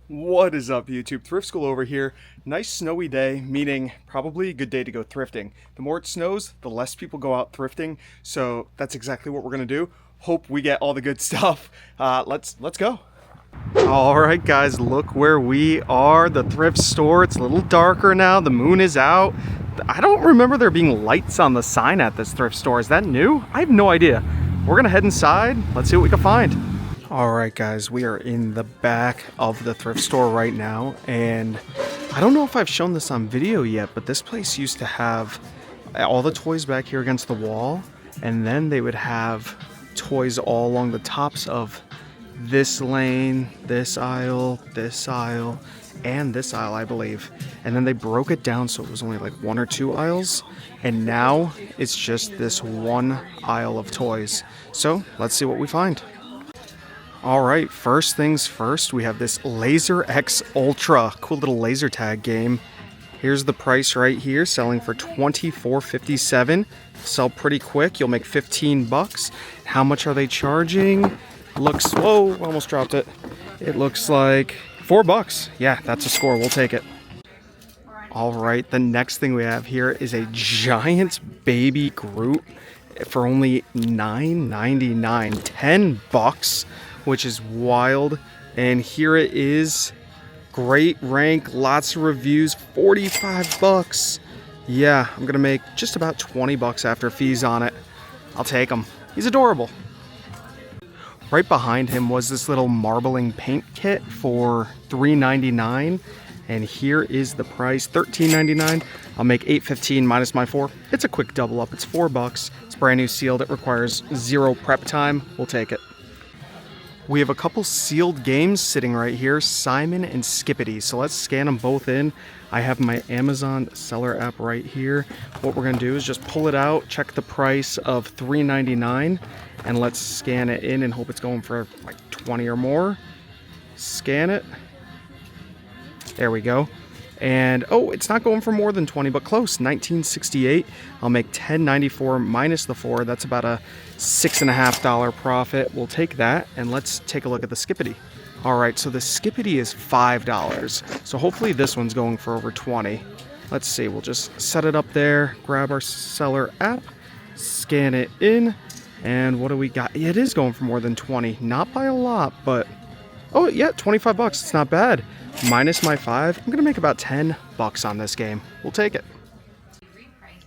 What is up, YouTube? Thrift School over here. Nice snowy day, meaning probably a good day to go thrifting. The more it snows, the less people go out thrifting, so that's exactly what we're gonna do. Hope we get all the good stuff. Let's go. All right, guys, look where we are. The thrift store. It's a little darker now. The moon is out. I don't remember there being lights on the sign at this thrift store. Is that new? I have no idea. We're gonna head inside. Let's see what we can find. All right, guys, we are in the back of the thrift store right now, and I don't know if I've shown this on video yet, but this place used to have all the toys back here against the wall, and then they would have toys all along the tops of this lane, this aisle, and this aisle, I believe. And then they broke it down so it was only like one or two aisles, and now it's just this one aisle of toys. So let's see what we find. All right, first things first, we have this Laser X Ultra, cool little laser tag game. Here's the price right here, selling for $24.57. Sell pretty quick, you'll make 15 bucks. How much are they charging? Looks, whoa, almost dropped it. It looks like $4. Yeah, that's a score, we'll take it. All right, the next thing we have here is a giant baby Groot for only $9.99, 10 bucks. Which is wild. And here it is. Great rank, lots of reviews, 45 bucks. Yeah, I'm gonna make just about 20 bucks after fees on it. I'll take him. He's adorable. Right behind him was this little marbling paint kit for $3.99. And here is the price, $13.99. I'll make $8.15 minus my 4. It's a quick double up. It's 4 bucks. It's brand new sealed. It requires 0 prep time. We'll take it. We have a couple sealed games sitting right here, Simon and Skippity. So let's scan them both in. I have my Amazon seller app right here. What we're gonna do is just pull it out, check the price of $3.99, and let's scan it in and hope it's going for like 20 or more. Scan it. There we go. And oh, it's not going for more than 20, but close, $19.68. I'll make $10.94 minus the 4. That's about a $6.50 profit. We'll take that, and let's take a look at the Skippity. All right, so the Skippity is $5. So hopefully this one's going for over 20. Let's see, we'll just set it up there, grab our seller app, scan it in, and what do we got? It is going for more than 20, not by a lot, but oh yeah, 25 bucks, it's not bad. Minus my 5, I'm gonna make about 10 bucks on this game. We'll take it.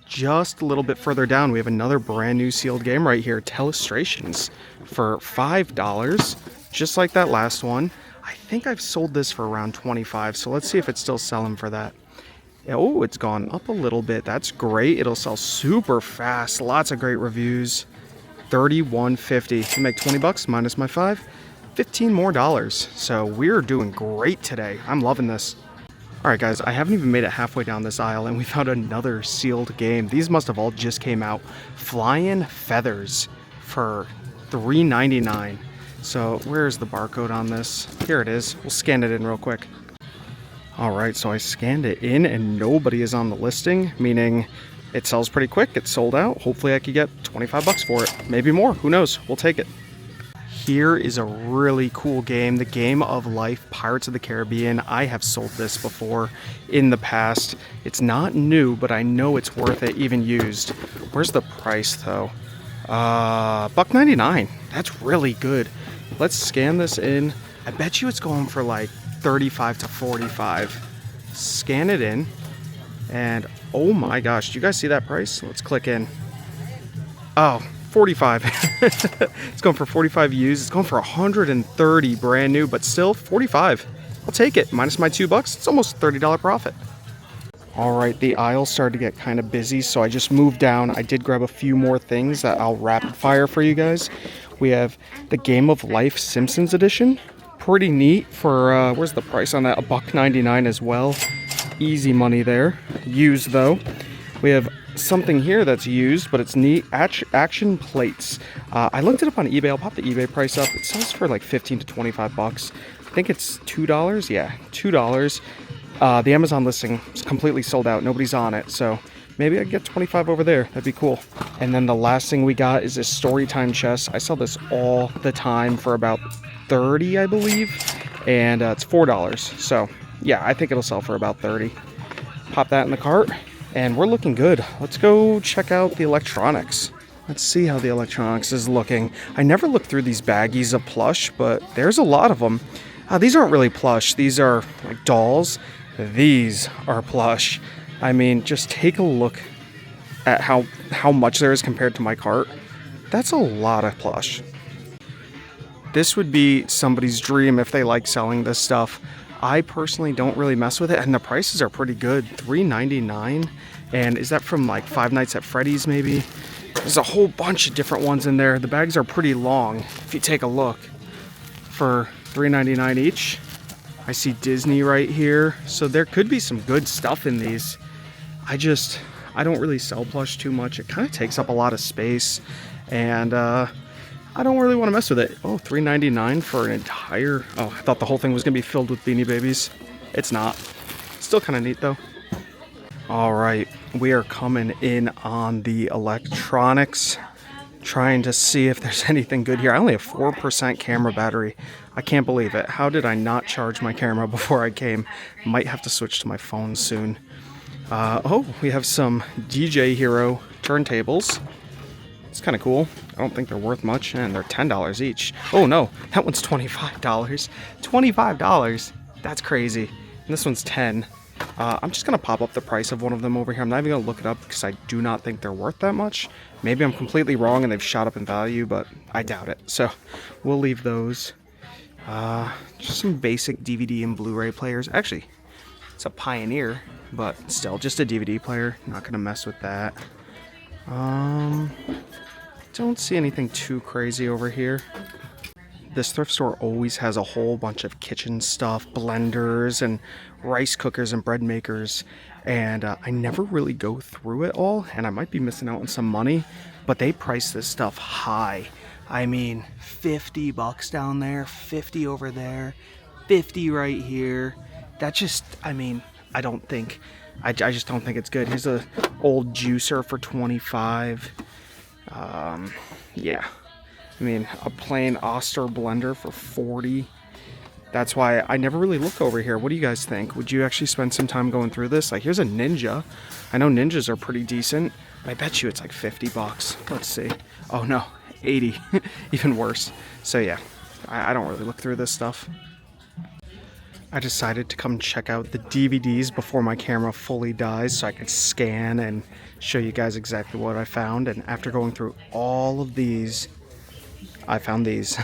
Just a little bit further down, we have another brand new sealed game right here, Telestrations, for $5, just like that last one. I think I've sold this for around 25, so let's see if it's still selling for that. Oh, it's gone up a little bit. That's great. It'll sell super fast. Lots of great reviews. $31.50. You make 20 bucks minus my 5. 15 more dollars. So we're doing great today. I'm loving this. All right, guys, I haven't even made it halfway down this aisle, and we found another sealed game. These must have all just came out. Flying Feathers for $3.99. So where's the barcode on this? Here it is. We'll scan it in real quick. All right, so I scanned it in, and nobody is on the listing, meaning it sells pretty quick. It's sold out. Hopefully I could get 25 bucks for it. Maybe more. Who knows? We'll take it. Here is a really cool game, the Game of Life Pirates of the Caribbean. I have sold this before in the past. It's not new, but I know it's worth it, even used. Where's the price though? $1.99. That's really good. Let's scan this in. I bet you it's going for like 35 to 45. Scan it in, and oh my gosh, do you guys see that price? Let's click in. Oh, 45. It's going for 45 used. It's going for 130 brand new, but still 45. I'll take it. Minus my 2 bucks, it's almost $30 profit. All right, the aisle started to get kind of busy, so I just moved down. I did grab a few more things that I'll rapid fire for you guys. We have the Game of Life Simpsons edition. Pretty neat for, where's the price on that? $1.99 as well. Easy money there. Used though. We have something here that's used, but it's neat. Action plates. I looked it up on eBay. I'll pop the eBay price up. It sells for like 15 to 25 bucks. I think it's $2. Yeah, $2. The Amazon listing is completely sold out. Nobody's on it, so maybe I get 25 over there. That'd be cool. And then the last thing we got is this Storytime chest. I sell this all the time for about 30, I believe. and it's $4. So yeah, I think it'll sell for about 30. Pop that in the cart, and we're looking good. Let's go check out the electronics. Let's see how the electronics is looking. I never looked through these baggies of Plush, but there's a lot of them. These aren't really Plush. These are like dolls. These are Plush. I mean, just take a look at how much there is compared to my cart. That's a lot of Plush. This would be somebody's dream if they like selling this stuff. I personally don't really mess with it, and the prices are pretty good. $3.99, and is that from like Five Nights at Freddy's maybe? There's a whole bunch of different ones in there. The bags are pretty long if you take a look. For $3.99 each. I see Disney right here, so there could be some good stuff in these. I don't really sell Plush too much. It kind of takes up a lot of space, and I don't really want to mess with it. Oh, $3.99 for an entire... Oh, I thought the whole thing was going to be filled with Beanie Babies. It's not. Still kind of neat, though. All right, we are coming in on the electronics, trying to see if there's anything good here. I only have 4% camera battery. I can't believe it. How did I not charge my camera before I came? Might have to switch to my phone soon. Oh, we have some DJ Hero turntables. It's kind of cool. I don't think they're worth much, and they're $10 each. Oh no, that one's $25. $25? That's crazy. And this one's $10. I'm just gonna pop up the price of one of them over here. I'm not even gonna look it up because I do not think they're worth that much. Maybe I'm completely wrong and they've shot up in value, but I doubt it. So we'll leave those. Just some basic DVD and Blu-ray players. Actually, it's a Pioneer, but still just a DVD player. Not gonna mess with that. Don't see anything too crazy over here. This thrift store always has a whole bunch of kitchen stuff, blenders and rice cookers and bread makers, and I never really go through it all, and I might be missing out on some money, but they price this stuff high. I mean, $50 down there, 50 over there, 50 right here. That just, I mean, I just don't think it's good. Here's a old juicer for 25. Yeah. I mean, a plain Oster blender for 40. That's why I never really look over here. What do you guys think? Would you actually spend some time going through this? Like, here's a Ninja. I know Ninjas are pretty decent, but I bet you it's like $50. Let's see. Oh no, 80. Even worse. So yeah, I don't really look through this stuff. I decided to come check out the DVDs before my camera fully dies so I could scan and show you guys exactly what I found. And after going through all of these, I found these.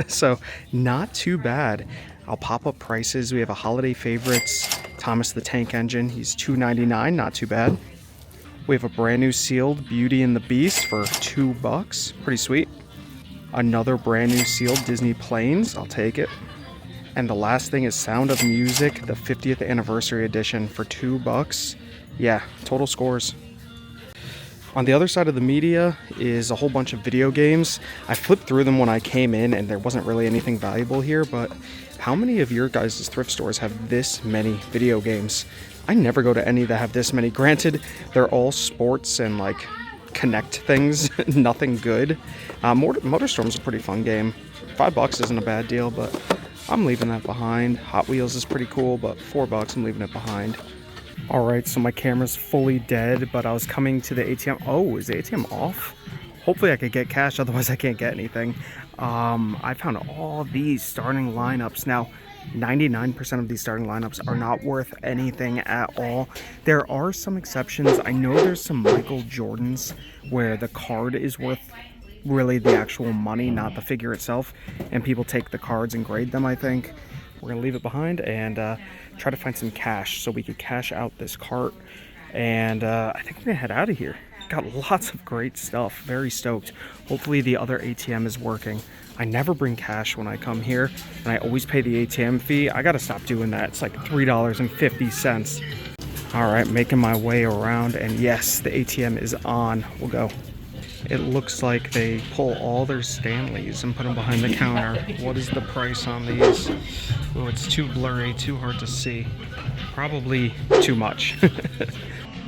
So not too bad. I'll pop up prices. We have a holiday favorites, Thomas the Tank Engine. He's $2.99, not too bad. We have a brand new sealed Beauty and the Beast for $2. Pretty sweet. Another brand new sealed Disney Planes. I'll take it. And the last thing is Sound of Music, the 50th anniversary edition for $2. Yeah, total scores. On the other side of the media is a whole bunch of video games. I flipped through them when I came in and there wasn't really anything valuable here, but how many of your guys' thrift stores have this many video games? I never go to any that have this many. Granted, they're all sports and like Connect things, nothing good. MotorStorm's a pretty fun game. $5 isn't a bad deal, but I'm leaving that behind. Hot Wheels is pretty cool, but $4, I'm leaving it behind. Alright, so my camera's fully dead, but I was coming to the ATM. Oh, is the ATM off? Hopefully I could get cash, otherwise I can't get anything. I found all these starting lineups. Now, 99% of these starting lineups are not worth anything at all. There are some exceptions. I know there's some Michael Jordans where the card is worth really the actual money, not the figure itself, and people take the cards and grade them. I think we're gonna leave it behind and try to find some cash so we could cash out this cart, and I think we're gonna head out of here. Got lots of great stuff. Very stoked. Hopefully the other ATM is working. I never bring cash when I come here, and I always pay the ATM fee. I gotta stop doing that. It's like $3.50. All right, making my way around, and yes, the ATM is on. We'll go. It looks like they pull all their Stanleys and put them behind the counter. What is the price on these? Oh, it's too blurry, too hard to see. Probably too much.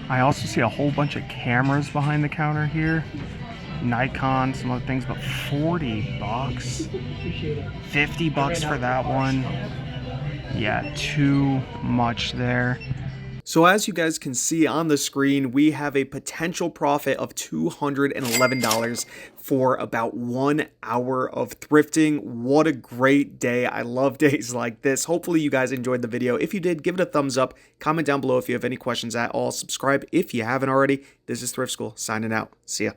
I also see a whole bunch of cameras behind the counter here. Nikon, some other things, but $40. $50 for that one. Yeah, too much there. So as you guys can see on the screen, we have a potential profit of $211 for about 1 hour of thrifting. What a great day. I love days like this. Hopefully you guys enjoyed the video. If you did, give it a thumbs up. Comment down below if you have any questions at all. Subscribe if you haven't already. This is Thrift School signing out. See ya.